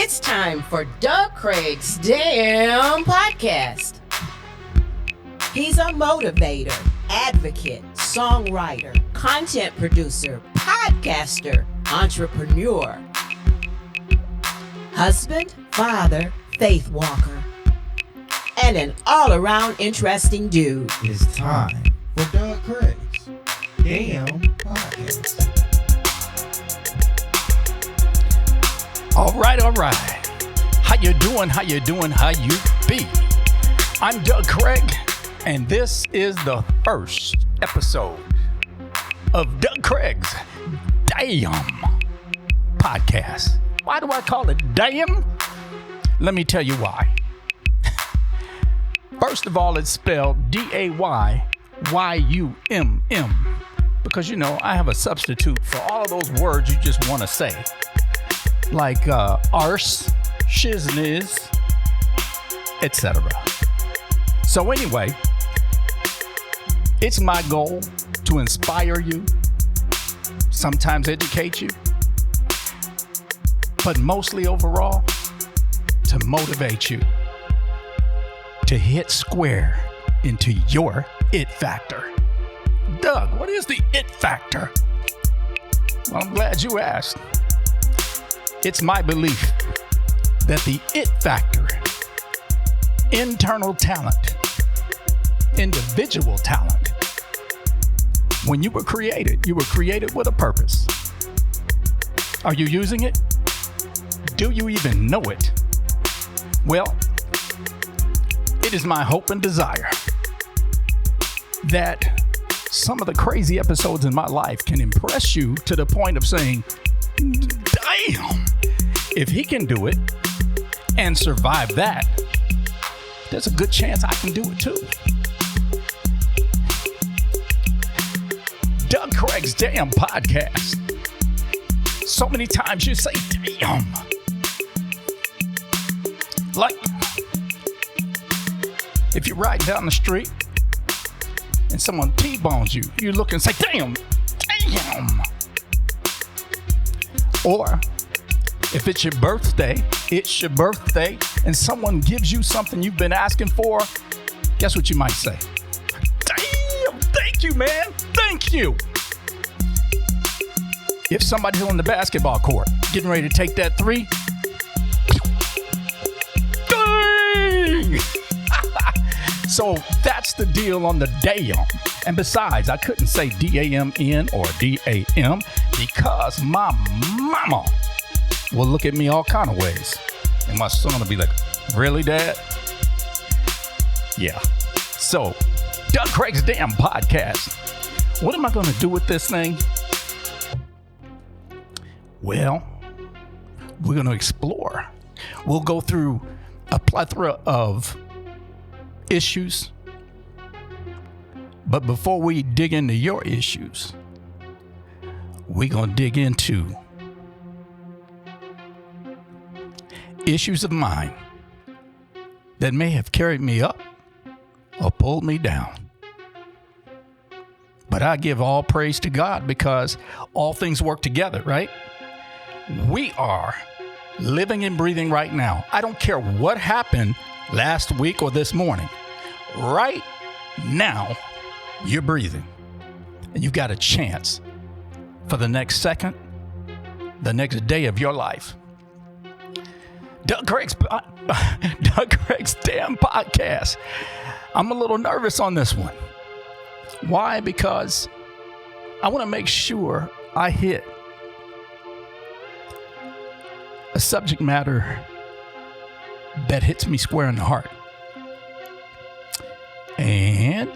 It's time for Doug Craig's DayYumm podcast. He's a motivator, advocate, songwriter, content producer, podcaster, entrepreneur, husband, father, faith walker, and an all-around interesting dude. It's time for Doug Craig's DayYumm podcast. All right. How you doing? How you be? I'm Doug Craig, and this is the first episode of Doug Craig's DayYumm podcast. Why do I call it DayYumm? Let me tell you why. First of all, it's spelled DayYumm, because, you know, I have a substitute for all of those words you just want to say. Like arse, shizniz, etc. So anyway, it's my goal to inspire you, sometimes educate you, but mostly overall, to motivate you to hit square into your it factor. Doug, what is the it factor? Well, I'm glad you asked. It's my belief that the it factor, internal talent, individual talent, when you were created with a purpose. Are you using it? Do you even know it? Well, it is my hope and desire that some of the crazy episodes in my life can impress you to the point of saying, damn, if he can do it and survive that, there's a good chance I can do it too. Doug Craig's DayYumm podcast. So many times you say, damn. Like, if you're riding down the street and someone T-bones you, you look and say, damn. Or if it's your birthday, and someone gives you something you've been asking for, guess what you might say? Damn, thank you, man, thank you. If somebody's on the basketball court, getting ready to take that three, dang! So that's the deal on the DayYumm. And besides, I couldn't say D-A-M-N or D-A-M because my mama will look at me all kind of ways. And my son will be like, really, Dad? Yeah. So, Doug Craig's DayYumm podcast. What am I going to do with this thing? Well, we're going to explore. We'll go through a plethora of issues. But before we dig into your issues, we're going to dig into issues of mine that may have carried me up or pulled me down. But I give all praise to God because all things work together, right? We are living and breathing right now. I don't care what happened last week or this morning. Right now, you're breathing. And you've got a chance for the next second, the next day of your life. Doug Craig's DayYumm podcast. I'm a little nervous on this one. Why? Because I want to make sure I hit a subject matter that hits me square in the heart. And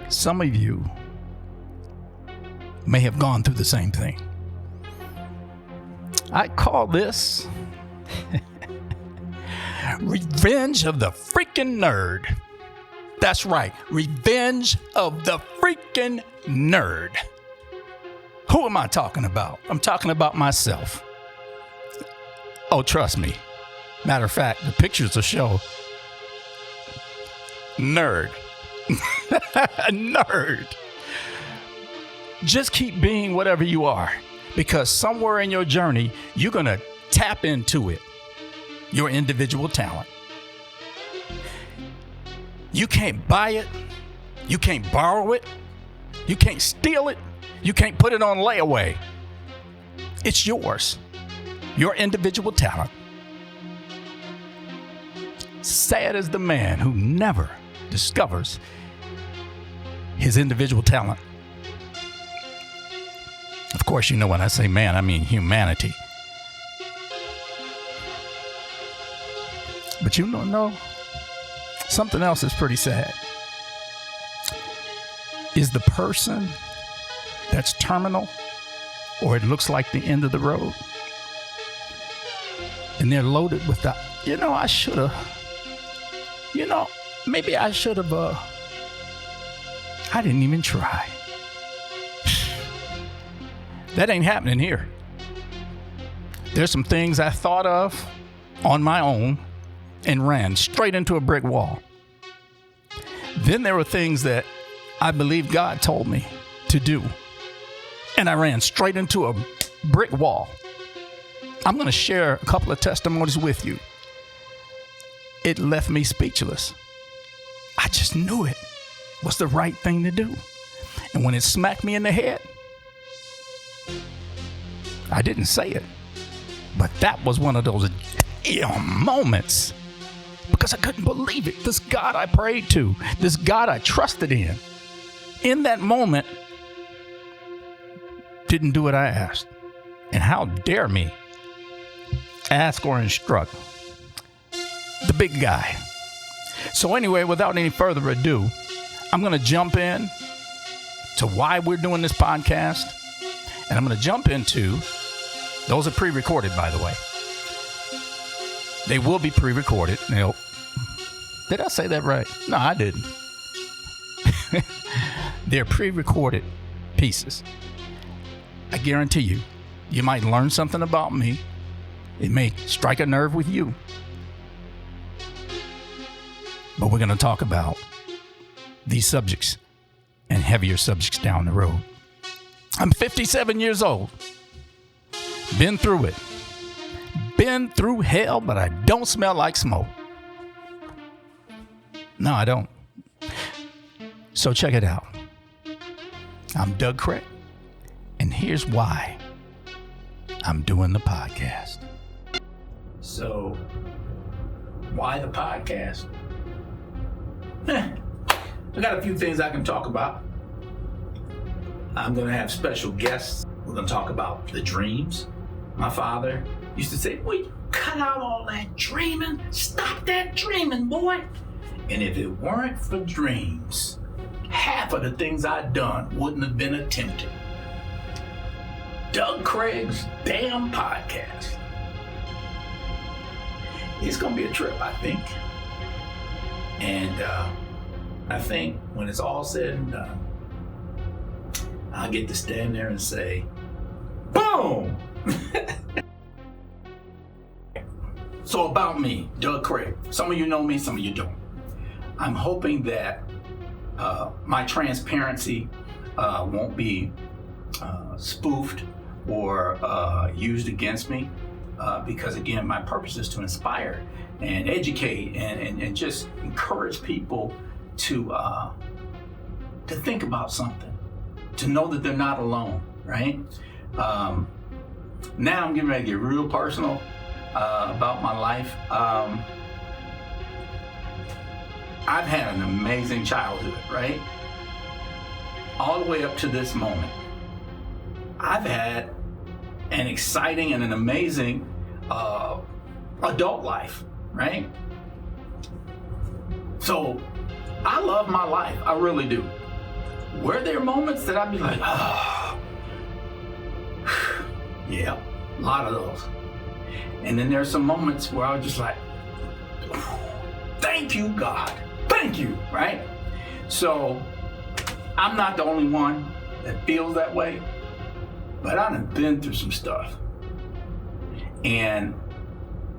some of you may have gone through the same thing. I call this Revenge of the Freakin Nerd. That's right, Revenge of the Freakin Nerd. Who am I talking about? I'm talking about myself. Oh, trust me. Matter of fact, the pictures will show nerd. Nerd. Just keep being whatever you are, because somewhere in your journey, you're going to Tap into it, your individual talent. You can't buy it. You can't borrow it. You can't steal it. You can't put it on layaway. It's yours, your individual talent. Sad is the man who never discovers his individual talent. Of course, you know when I say man, I mean humanity. But you don't know, something else is pretty sad. Is the person that's terminal, or it looks like the end of the road, and they're loaded with the, I should have, maybe I should have, I didn't even try. That ain't happening here. There's some things I thought of on my own and ran straight into a brick wall. Then there were things that I believe God told me to do, and I ran straight into a brick wall. I'm going to share a couple of testimonies with you. It left me speechless. I just knew it was the right thing to do. And when it smacked me in the head, I didn't say it, but that was one of those moments, because I couldn't believe it. This God I prayed to, this God I trusted in that moment, didn't do what I asked. And how dare me ask or instruct the big guy. So anyway, without any further ado, I'm going to jump in to why we're doing this podcast. And I'm going to jump into, those are pre-recorded, by the way. They will be pre-recorded. Did I say that right? No, I didn't. They're pre-recorded pieces. I guarantee you, you might learn something about me. It may strike a nerve with you. But we're going to talk about these subjects and heavier subjects down the road. I'm 57 years old. Been through it. Been through hell, but I don't smell like smoke. No, I don't. So check it out. I'm Doug Craig, and here's why I'm doing the podcast. So, why the podcast? I got a few things I can talk about. I'm going to have special guests. We're going to talk about the dreams. My father used to say, "Boy, cut out all that dreaming. Stop that dreaming, boy." And if it weren't for dreams, half of the things I'd done wouldn't have been attempted. Doug Craig's damn podcast. It's going to be a trip, I think. And I think when it's all said and done, I'll get to stand there and say, boom! So about me, Doug Craig. Some of you know me, some of you don't. I'm hoping that my transparency won't be spoofed or used against me, because again, my purpose is to inspire and educate and just encourage people to think about something, to know that they're not alone, right? Now I'm getting ready to get real personal about my life. I've had an amazing childhood, right? All the way up to this moment. I've had an exciting and an amazing adult life, right? So I love my life, I really do. Were there moments that I'd be like, oh, yeah, a lot of those. And then there's some moments where I was just like, thank you, God. Thank you, right? So I'm not the only one that feels that way, but I've been through some stuff. And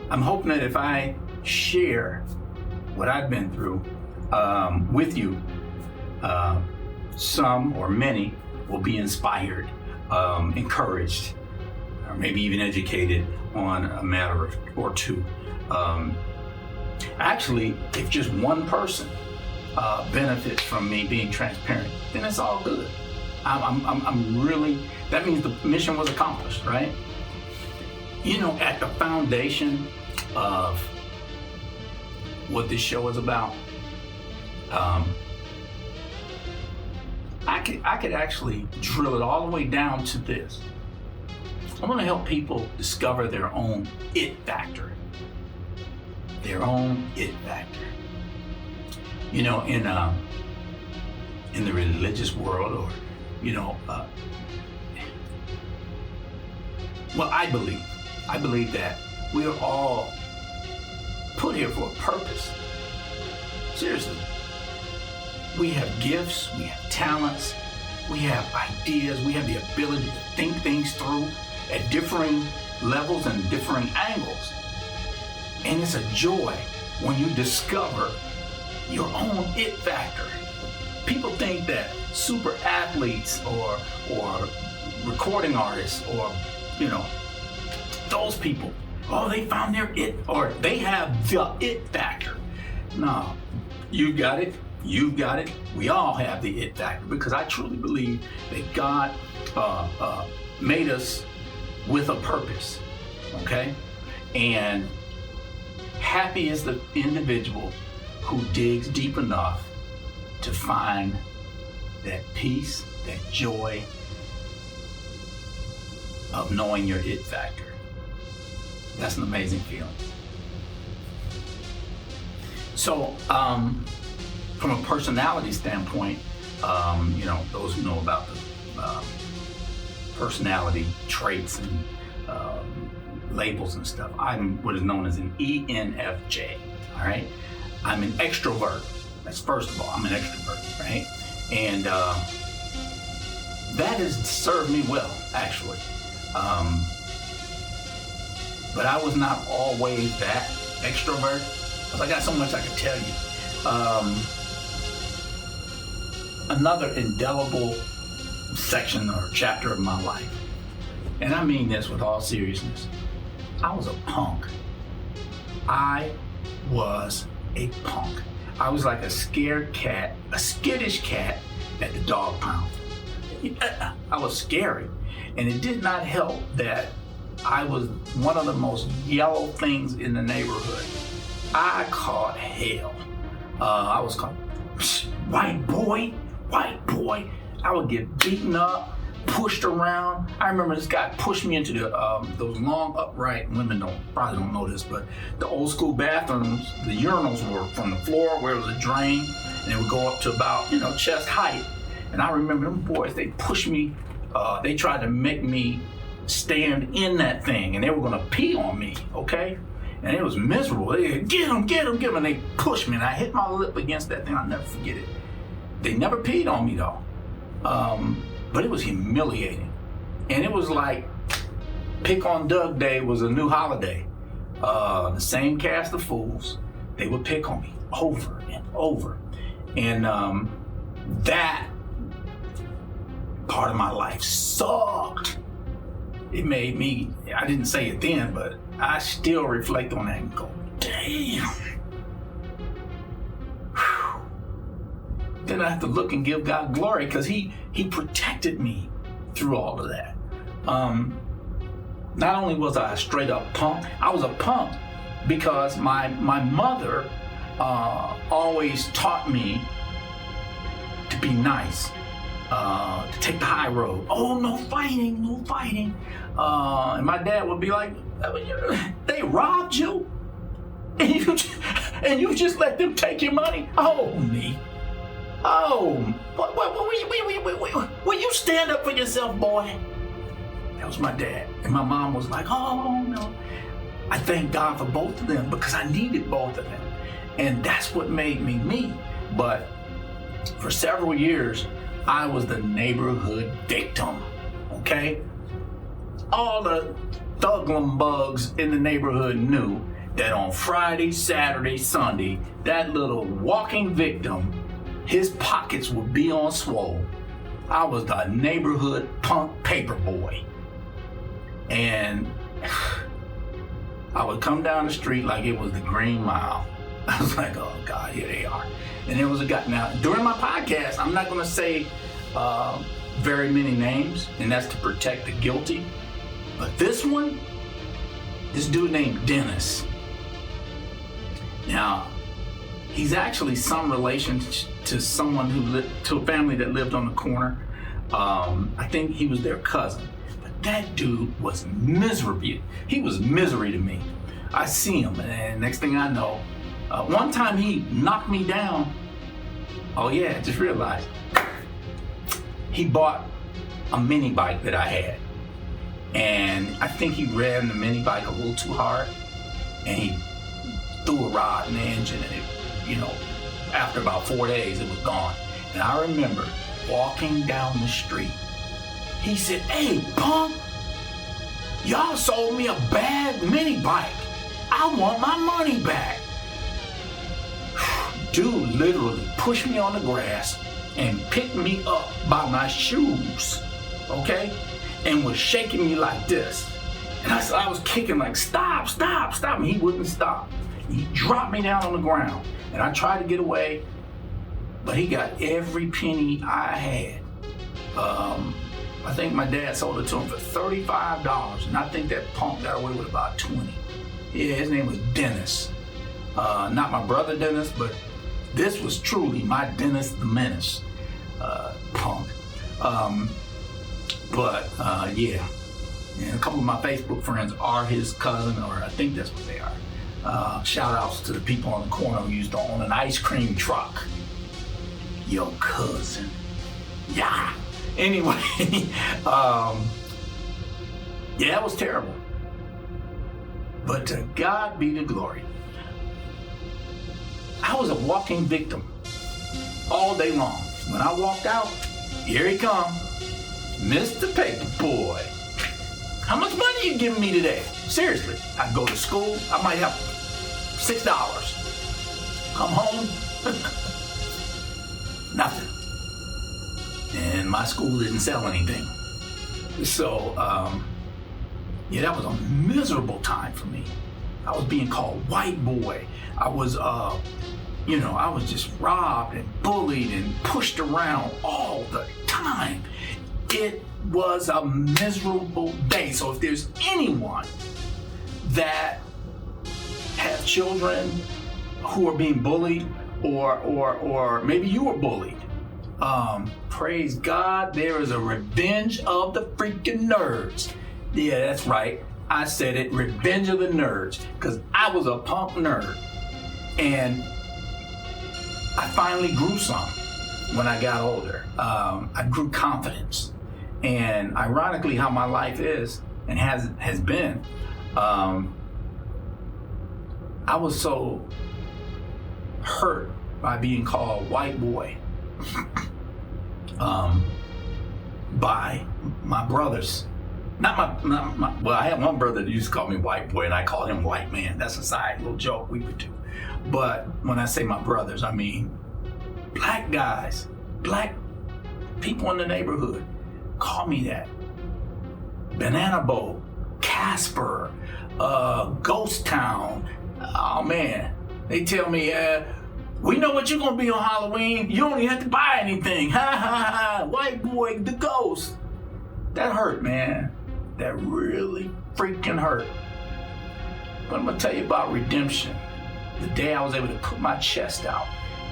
I'm hoping that if I share what I've been through with you, some or many will be inspired, encouraged, maybe even educated on a matter or two. Actually, if just one person benefits from me being transparent, then it's all good. I'm really, that means the mission was accomplished, right? You know, at the foundation of what this show is about, I could actually drill it all the way down to this. I want to help people discover their own it factor. Their own it factor. You know, in the religious world, or well, I believe that we are all put here for a purpose. Seriously. We have gifts, we have talents, we have ideas, we have the ability to think things through at differing levels and differing angles. And it's a joy when you discover your own it factor. People think that super athletes or recording artists or, those people, they found their it, or they have the it factor. No, you got it. You've got it. We all have the it factor, because I truly believe that God made us with a purpose, okay? And happy is the individual who digs deep enough to find that peace, that joy of knowing your it factor. That's an amazing feeling. So, from a personality standpoint, those who know about the personality traits and labels and stuff, I'm what is known as an ENFJ, all right? I'm an extrovert. That's first of all, I'm an extrovert, right? And that has served me well, actually. But I was not always that extrovert, because I got so much I could tell you. Another indelible section or chapter of my life, and I mean this with all seriousness, I was a punk. I was a punk. I was like a scared cat, a skittish cat at the dog pound. I was scary, and it did not help that I was one of the most yellow things in the neighborhood. I caught hell. I was called white boy. I would get beaten up, pushed around. I remember this guy pushed me into those long upright, women probably don't know this, but the old school bathrooms, the urinals were from the floor where it was a drain, and it would go up to about, chest height. And I remember them boys, they pushed me, they tried to make me stand in that thing, and they were gonna pee on me, okay? And it was miserable. They get him, and they pushed me, and I hit my lip against that thing. I'll never forget it. They never peed on me though, but it was humiliating. And it was like Pick on Doug Day was a new holiday. The same cast of fools, they would pick on me over and over. And that part of my life sucked. It made me, I didn't say it then, but I still reflect on that and go, damn. Whew. Then I have to look and give God glory, because he protected me through all of that. Not only was I a straight up punk, I was a punk because my mother always taught me to be nice, to take the high road. Oh, no fighting. And my dad would be like, they robbed you? And you just let them take your money? Oh, me. Oh, will you stand up for yourself, boy? That was my dad. And my mom was like, oh, no. I thank God for both of them, because I needed both of them. And that's what made me me. But for several years, I was the neighborhood victim, okay? All the thugglum bugs in the neighborhood knew that on Friday, Saturday, Sunday, that little walking victim, his pockets would be on swole. I was the neighborhood punk paper boy. And I would come down the street like it was the Green Mile. I was like, oh God, here they are. And there was a guy. Now, during my podcast, I'm not going to say very many names, and that's to protect the guilty. But this dude named Dennis. Now, he's actually some relation to someone to a family that lived on the corner. I think he was their cousin. But that dude was miserable. He was misery to me. I see him, and next thing I know, one time he knocked me down. Oh yeah, just realized. He bought a mini bike that I had. And I think he ran the mini bike a little too hard. And he threw a rod in the engine, and after about 4 days, it was gone. And I remember walking down the street. He said, "Hey, punk, y'all sold me a bad mini bike. I want my money back." Dude literally pushed me on the grass and picked me up by my shoes, okay? And was shaking me like this. And I was kicking like, stop, stop, stop. And he wouldn't stop. He dropped me down on the ground. And I tried to get away, but he got every penny I had. I think my dad sold it to him for $35. And I think that punk got away with about 20. Yeah, his name was Dennis. Not my brother Dennis, but this was truly my Dennis the Menace punk. Yeah. And a couple of my Facebook friends are his cousin, or I think that's what they are. Shout outs to the people on the corner who used to own an ice cream truck. Your cousin. Yeah. Anyway, yeah, it was terrible. But to God be the glory. I was a walking victim all day long. When I walked out, here he come, Mr. Paper Boy. How much money you giving me today? Seriously, I go to school, I might have $6. Come home, nothing. And my school didn't sell anything. So, yeah, that was a miserable time for me. I was being called white boy. I was, I was just robbed and bullied and pushed around all the time. It was a miserable day. So if there's anyone that have children who are being bullied, or maybe you were bullied, praise God, there is a revenge of the freaking nerds. Yeah, that's right. I said it, revenge of the nerds, because I was a punk nerd. And I finally grew some when I got older. I grew confidence. And ironically, how my life is and has been, I was so hurt by being called white boy by my brothers. Not my, well, I had one brother that used to call me white boy, and I called him white man. That's a side little joke we would do. But when I say my brothers, I mean black guys, black people in the neighborhood call me that. Banana Boat, Casper, Ghost Town. Oh man, they tell me, we know what you're gonna be on Halloween. You don't even have to buy anything. Ha ha ha, white boy, the ghost. That hurt, man. That really freaking hurt. But I'm gonna tell you about redemption. The day I was able to put my chest out.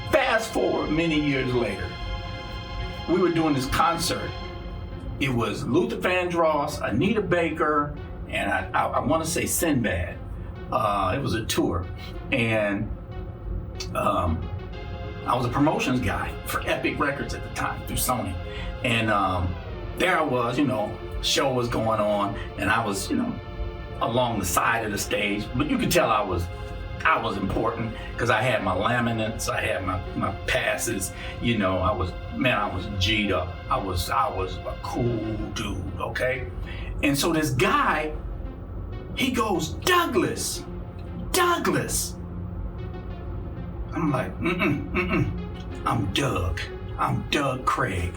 Fast forward many years later, we were doing this concert. It was Luther Vandross, Anita Baker, and I want to say Sinbad. It was a tour, and I was a promotions guy for Epic Records at the time through Sony, and there I was, show was going on, and I was, along the side of the stage, but you could tell I was important because I had my laminates, I had my passes, I was G'd up. I was a cool dude, okay? And so this guy, he goes, Douglas. I'm like, I'm Doug Craig.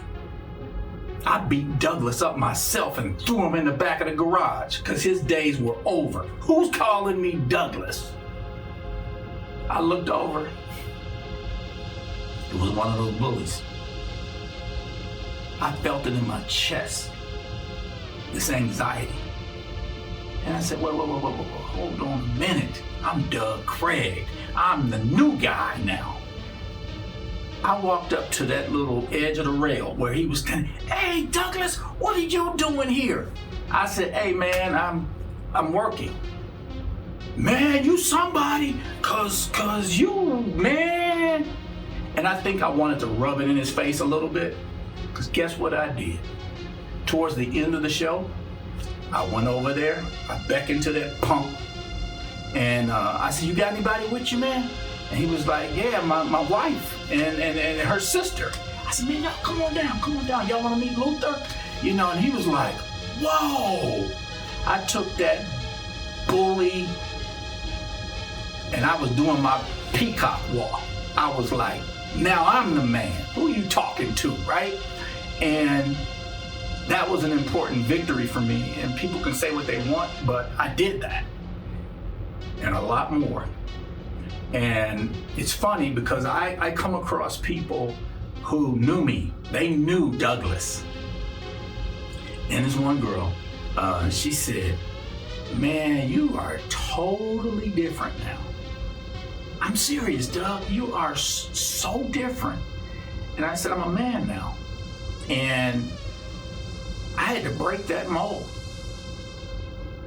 I beat Douglas up myself and threw him in the back of the garage because his days were over. Who's calling me Douglas? I looked over. It was one of those bullies. I felt it in my chest, this anxiety. And I said, wait, hold on a minute. I'm Doug Craig. I'm the new guy now. I walked up to that little edge of the rail where he was standing. Hey, Douglas, what are you doing here? I said, hey, man, I'm working. Man, you somebody, cause you, man. And I think I wanted to rub it in his face a little bit, because guess what I did? Towards the end of the show, I went over there, I beckoned to that punk, and I said, you got anybody with you, man? And he was like, yeah, my wife and her sister. I said, man, y'all come on down. Y'all wanna meet Luther? You know, and he was like, whoa. I took that bully and I was doing my peacock walk. I was like, now I'm the man. Who are you talking to, right? And that was an important victory for me. And people can say what they want, but I did that. And a lot more. And it's funny because I come across people who knew me. They knew Douglas. And this one girl, she said, man, you are totally different now. I'm serious, Doug. You are so different. And I said, I'm a man now. And I had to break that mold.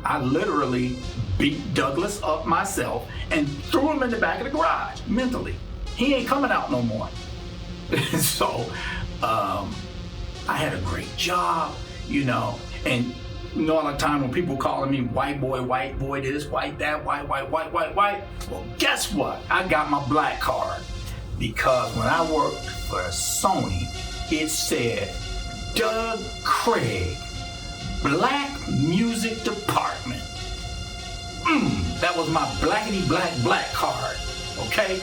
I literally beat Douglas up myself and threw him in the back of the garage mentally. He ain't coming out no more. So I had a great job, you know, and you know, all the time when people calling me white boy this, white that, white. Well, guess what? I got my black card because when I worked for Sony, it said Doug Craig, Black Music Department. That was my blackety black card, okay?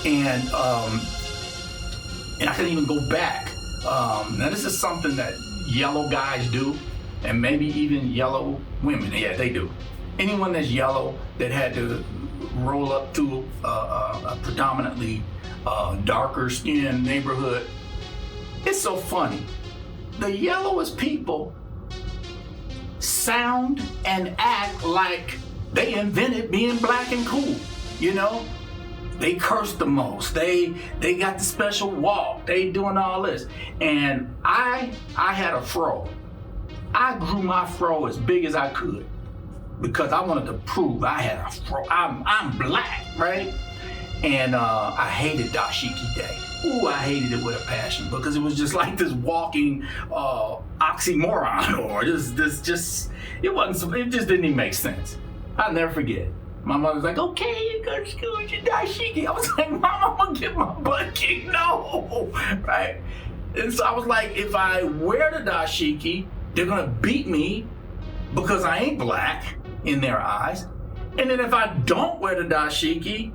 And I couldn't even go back. Now this is something that yellow guys do, and maybe even yellow women. Yeah, they do. Anyone that's yellow that had to roll up to a predominantly darker skinned neighborhood, it's so funny. The yellowest people sound and act like they invented being black and cool, you know? They curse the most. They got the special walk. They doing all this. And I had a fro. I grew my fro as big as I could because I wanted to prove I had a fro. I'm black, right? And I hated Dashiki Day. Ooh, I hated it with a passion because it was just like this walking oxymoron, or it just didn't even make sense. I'll never forget. My mother's like, okay, you go to school with your dashiki. I was like, Mom, I'm gonna get my butt kicked. No, right? And so I was like, if I wear the dashiki, they're gonna beat me because I ain't black in their eyes. And then if I don't wear the dashiki,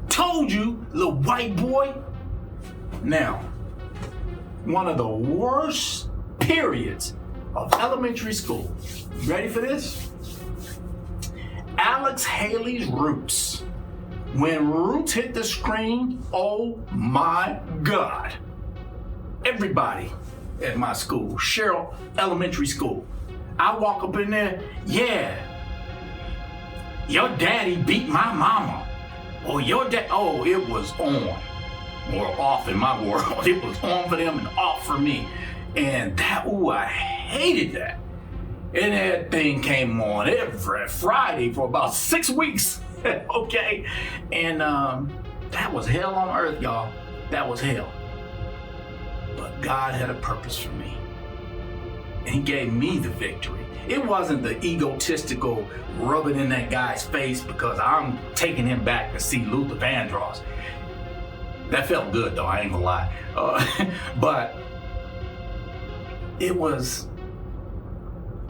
told you, little white boy. Now, one of the worst periods of elementary school. You ready for this? Alex Haley's Roots. When Roots hit the screen, oh my God. Everybody at my school, Cheryl Elementary School, I walk up in there, yeah, your daddy beat my mama. Or your dad, oh, it was on or off in my world. It was on for them and off for me. And that, ooh, I hated that. And that thing came on every Friday for about 6 weeks, okay? And that was hell on earth, y'all. That was hell. But God had a purpose for me. And he gave me the victory. It wasn't the egotistical rubbing in that guy's face because I'm taking him back to see Luther Vandross. That felt good though, I ain't gonna lie. But it was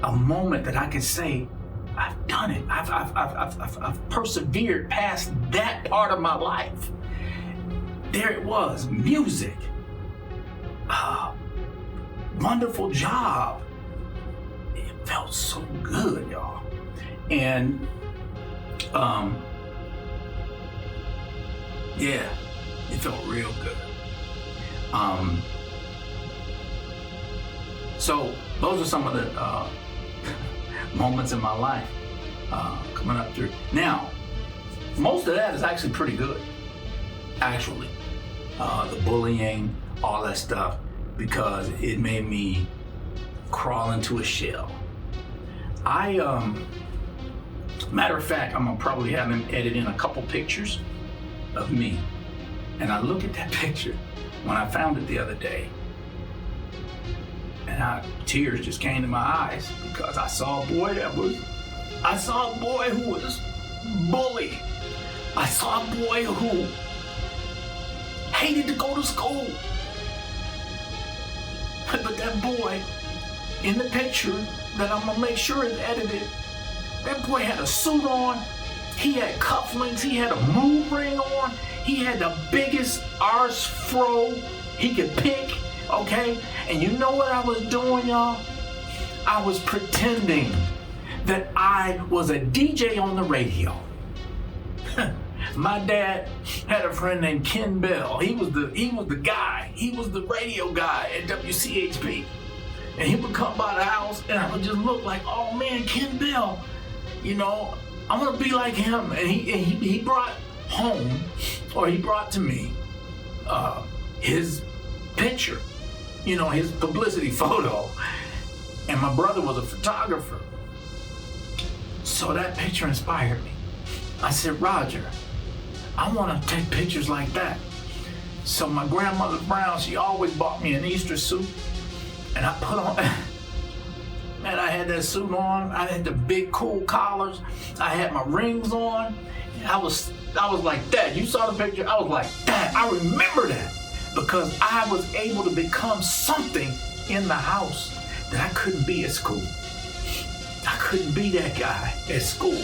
a moment that I could say, I've done it. I've persevered past that part of my life. There it was, music. wonderful job. It felt so good, y'all. And yeah, it felt real good. So those are some of the moments in my life coming up through. Now, most of that is actually pretty good, actually. The bullying, all that stuff, because it made me crawl into a shell. Matter of fact, I'm gonna probably have him edit in a couple pictures of me. And I look at that picture when I found it the other day, and tears just came to my eyes because I saw a boy who was bullied. I saw a boy who hated to go to school. But that boy in the picture that I'm gonna make sure is edited, that boy had a suit on, he had cufflinks, he had a move ring on, he had the biggest arse fro he could pick, okay? And you know what I was doing, y'all? I was pretending that I was a DJ on the radio. My dad had a friend named Ken Bell. He was the guy. He was the radio guy at WCHP. And he would come by the house and I would just look like, oh man, Ken Bell. You know, I want to be like him. And he brought home, or he brought to me, his picture, you know, his publicity photo. And my brother was a photographer. So that picture inspired me. I said, Roger, I want to take pictures like that. So my grandmother Brown, she always bought me an Easter suit. And I put on, man, I had that suit on. I had the big cool collars. I had my rings on. I was like that. You saw the picture? I was like that. I remember that because I was able to become something in the house that I couldn't be at school. I couldn't be that guy at school.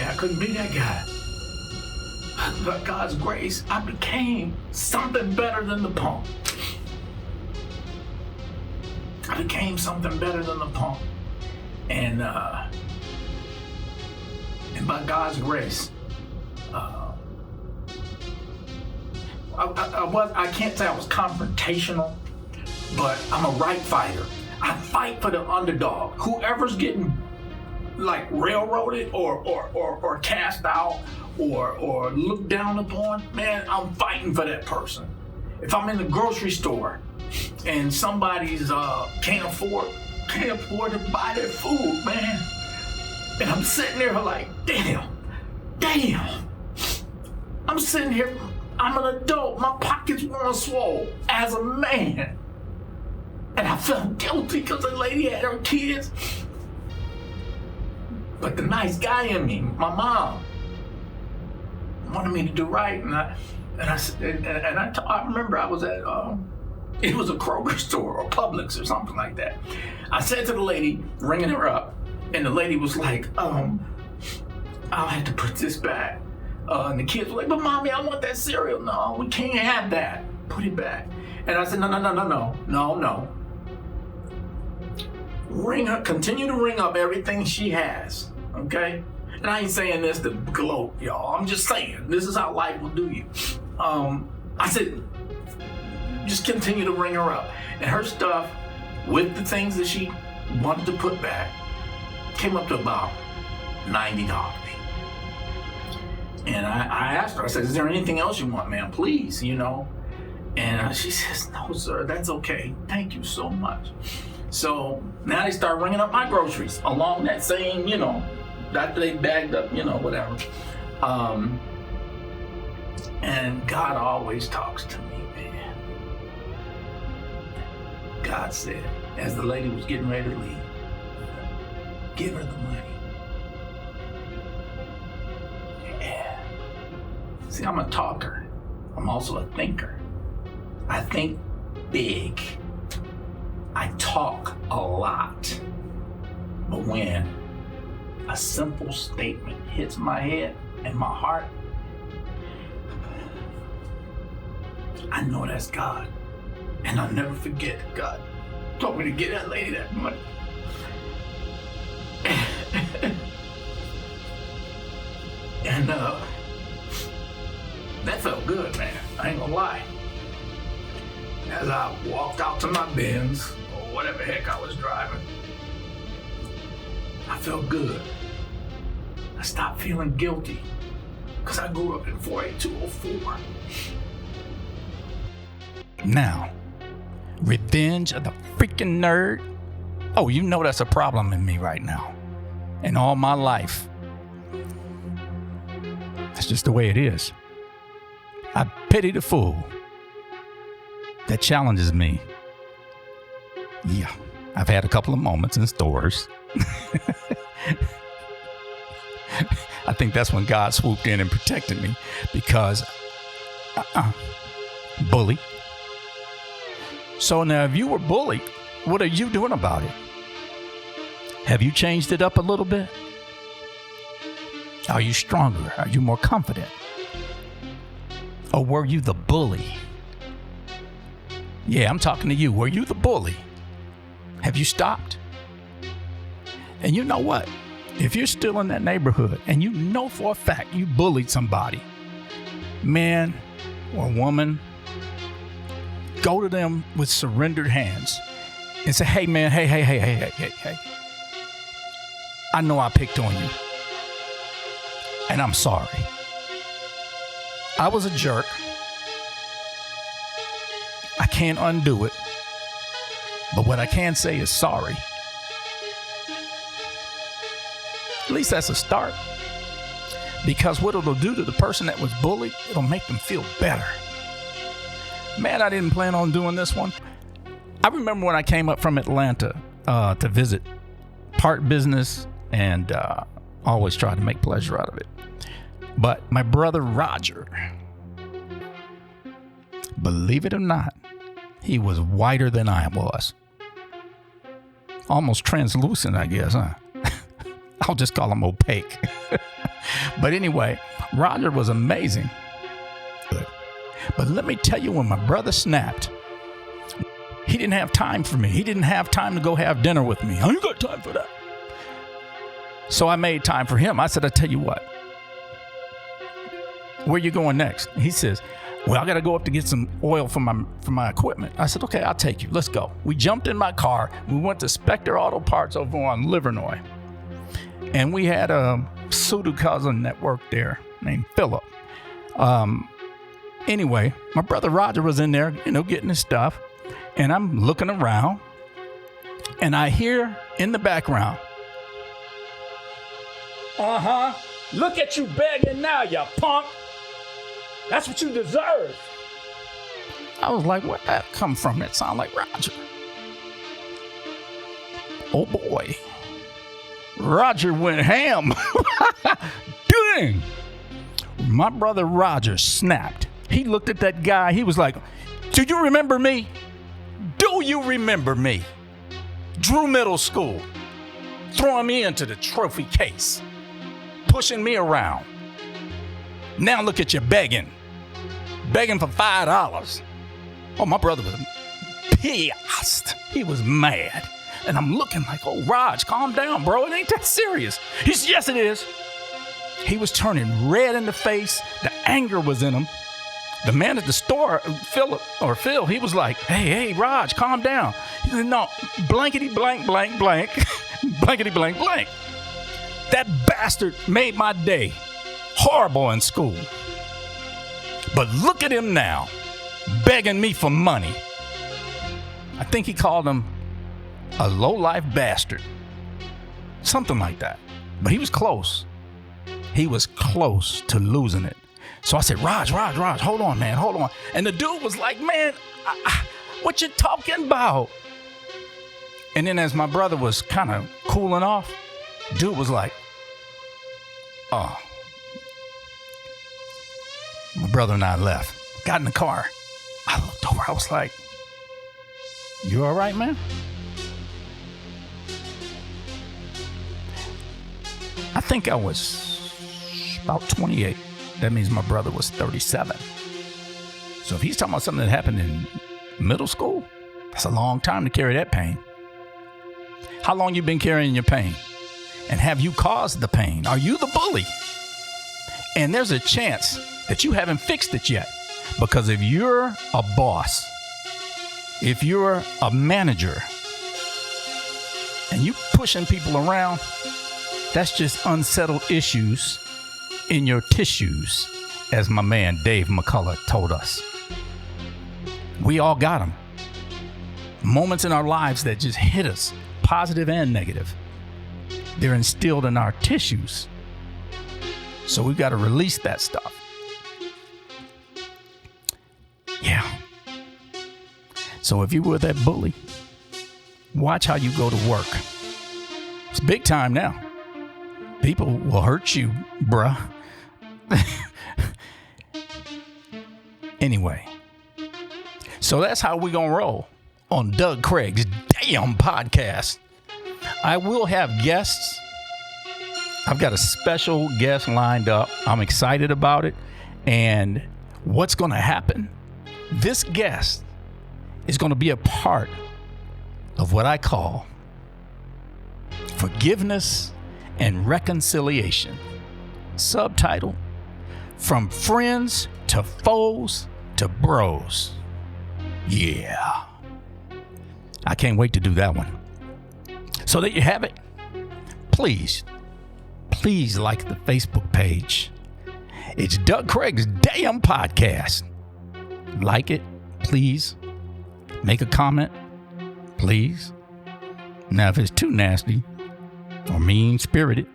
I couldn't be that guy. By God's grace, I became something better than the punk. I became something better than the punk. And by God's grace, I can't say I was confrontational, but I'm a right fighter. I fight for the underdog. Whoever's getting like railroaded or cast out or looked down upon, man, I'm fighting for that person. If I'm in the grocery store and somebody's can't afford to buy their food, man, and I'm sitting there like, damn, I'm sitting here, I'm an adult, my pockets weren't swole as a man, and I felt guilty because the lady had her kids. But the nice guy in me, my mom, wanted me to do right, and I remember I was at it was a Kroger store or Publix or something like that. I said to the lady, ringing her up, and the lady was like, I'll have to put this back. And the kids were like, but mommy, I want that cereal. No, we can't have that. Put it back. And I said, no. Ring her, continue to ring up everything she has, okay? And I ain't saying this to gloat, y'all. I'm just saying, this is how life will do you. I said, just continue to ring her up. And her stuff, with the things that she wanted to put back, came up to about $90. And I asked her, I said, is there anything else you want, ma'am? Please, you know? And she says, no, sir, that's okay. Thank you so much. So now they start ringing up my groceries along that same, you know, that they bagged up, you know, whatever. And God always talks to me, man. God said, as the lady was getting ready to leave, give her the money. Yeah. See, I'm a talker. I'm also a thinker. I think big. I talk a lot. But when a simple statement hits my head and my heart, I know that's God. And I'll never forget God told me to get that lady that money. And that felt good, man. I ain't gonna lie. As I walked out to my Benz, or whatever heck I was driving, I felt good. I stopped feeling guilty, because I grew up in 48204. Now, revenge of the freaking nerd. Oh, you know that's a problem in me right now. And all my life. That's just the way it is. I pity the fool that challenges me. Yeah, I've had a couple of moments in stores. I think that's when God swooped in and protected me, because bully. So now if you were bullied, what are you doing about it? Have you changed it up a little bit? Are you stronger? Are you more confident? Or were you the bully? Yeah, I'm talking to you. Were you the bully? Have you stopped? And you know what? If you're still in that neighborhood and you know for a fact you bullied somebody, man or woman, go to them with surrendered hands and say, hey, man, hey. I know I picked on you. And I'm sorry. I was a jerk. I can't undo it. But what I can say is sorry. At least that's a start. Because what it'll do to the person that was bullied, it'll make them feel better. Man, I didn't plan on doing this one. I remember when I came up from Atlanta to visit, part business, and always try to make pleasure out of it. But my brother Roger, believe it or not, he was whiter than I was. Almost translucent, I guess, huh? I'll just call him opaque. But anyway, Roger was amazing. But let me tell you, when my brother snapped, he didn't have time for me. He didn't have time to go have dinner with me. I ain't got time for that. So I made time for him. I said, I tell you what, where you going next? He says, well, I got to go up to get some oil for my equipment. I said, okay, I'll take you. Let's go. We jumped in my car. We went to Spectre Auto Parts over on Livernois. And we had a pseudo cousin that worked there named Philip. Anyway, my brother Roger was in there, getting his stuff. And I'm looking around. And I hear in the background, look at you begging now, you punk. That's what you deserve. I was like, where'd that come from? That sound like Roger. Oh boy. Roger went ham. Dang. My brother Roger snapped. He looked at that guy. He was like, do you remember me? Do you remember me? Drew Middle School. Throwing me into the trophy case. Pushing me around. Now look at you begging. Begging for $5. Oh, my brother was pissed. He was mad. And I'm looking like, oh, Raj, calm down, bro. It ain't that serious. He said, yes, it is. He was turning red in the face. The anger was in him. The man at the store, Phil, he was like, hey, Raj, calm down. He said, no, blankety blank, blank, blank, blankety blank, blank. That bastard made my day horrible in school. But look at him now, begging me for money. I think he called him a low-life bastard. Something like that. But he was close. He was close to losing it. So I said, Raj, hold on, man, hold on. And the dude was like, man, what you talking about? And then as my brother was kind of cooling off, dude was like, oh. My brother and I left. Got in the car. I looked over. I was like, you all right, man? I think I was about 28. That means my brother was 37. So if he's talking about something that happened in middle school, that's a long time to carry that pain. How long you been carrying your pain? And have you caused the pain? Are you the bully? And there's a chance that you haven't fixed it yet. Because if you're a boss, if you're a manager, and you pushing people around, that's just unsettled issues in your tissues, as my man Dave McCullough told us. We all got them. Moments in our lives that just hit us, positive and negative. They're instilled in our tissues. So we've got to release that stuff. Yeah. So if you were that bully, watch how you go to work. It's big time now. People will hurt you, bruh. Anyway, so that's how we gonna roll on Doug Craig's DayYumm podcast. I will have guests. I've got a special guest lined up. I'm excited about it. And what's gonna happen? This guest is gonna be a part of what I call forgiveness and reconciliation. Subtitle, From Friends to Foes to Bros. Yeah. I can't wait to do that one. So there you have it. Please like the Facebook page. It's Doug Craig's DayYumm podcast. Like it, please. Make a comment, please. Now, if it's too nasty or mean-spirited,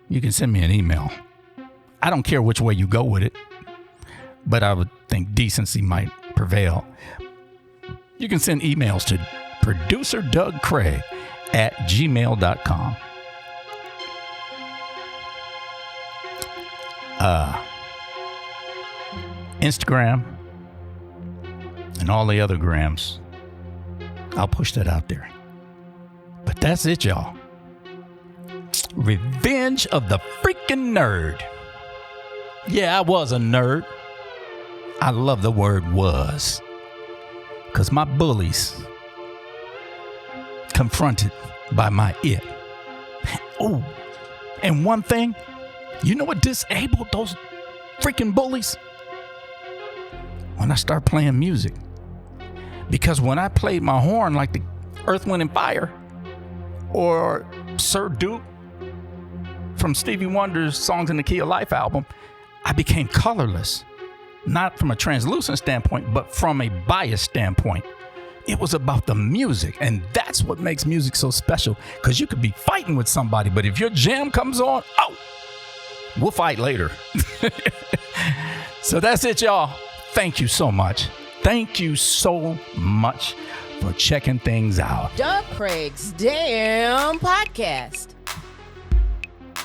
you can send me an email. I don't care which way you go with it, but I would think decency might prevail. You can send emails to producerdougcraig@gmail.com. Instagram and all the other grams. I'll push that out there. But that's it, y'all. Revenge of the Freakin Nerd. Yeah, I was a nerd. I love the word was. Because my bullies confronted by my it. Oh, and one thing, you know what disabled those freaking bullies? When I start playing music. Because when I played my horn like the Earth, Wind, and Fire, or Sir Duke from Stevie Wonder's Songs in the Key of Life album, I became colorless. Not from a translucent standpoint, but from a biased standpoint. It was about the music, and that's what makes music so special, because you could be fighting with somebody, but if your jam comes on, oh, we'll fight later. So that's it, y'all. Thank you so much. Thank you so much for checking things out. Doug Craig's DayYumm podcast.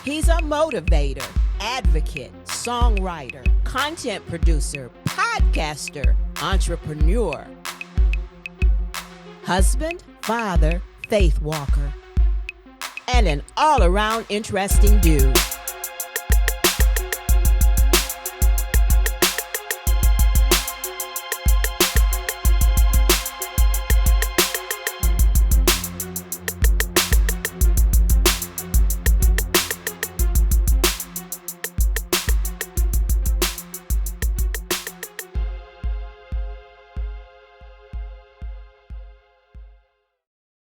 He's a motivator, advocate, songwriter, content producer, podcaster, entrepreneur, husband, father, faith walker, and an all-around interesting dude.